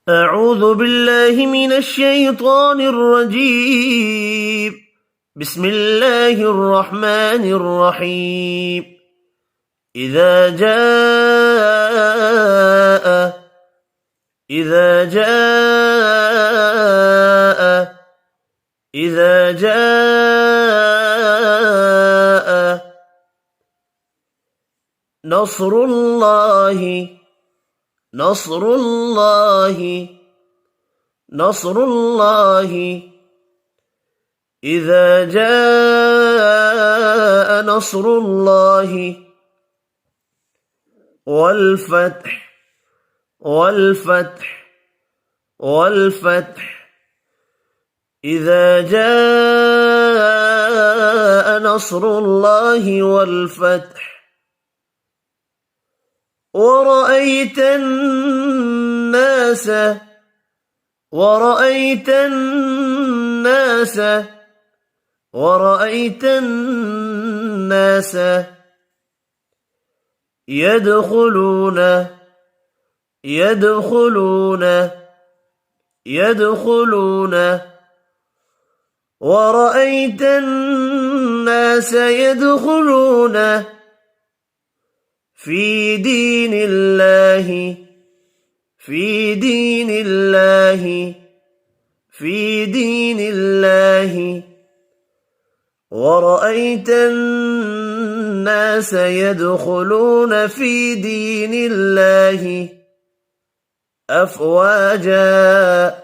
أعوذ بالله من الشيطان الرجيم. بسم الله الرحمن الرحيم. إذا جاء نصر الله إذا جاء نصر الله والفتح إذا جاء نصر الله والفتح ورأيت الناس يدخلون في دين الله ورأيت الناس يدخلون في دين الله أفواجا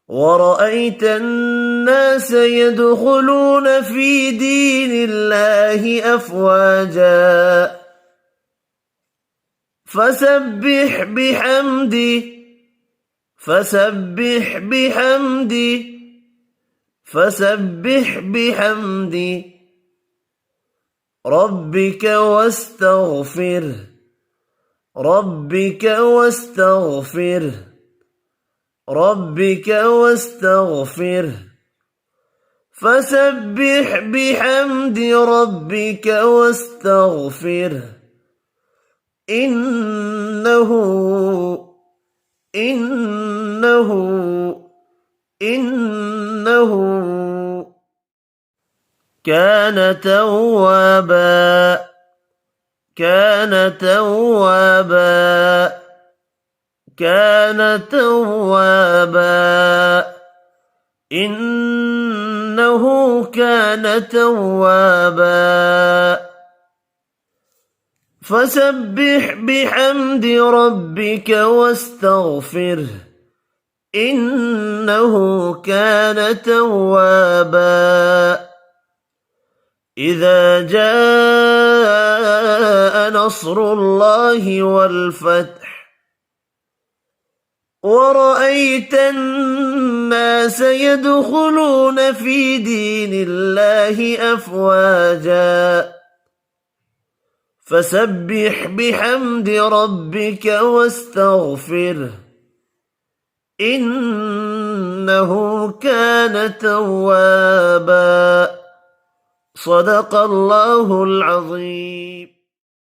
ورأيت الناس يدخلون في دين الله أفواجا فسبح بحمد ربك واستغفره فسبح بحمد ربك واستغفره إنه كان توابا إنه كان توابا فسبح بحمد ربك واستغفره إنه كان توابا إذا جاء نصر الله والفتح ورأيت الناس يدخلون في دين الله أفواجا فسبح بحمد ربك واستغفره إنه كان توابا صدق الله العظيم.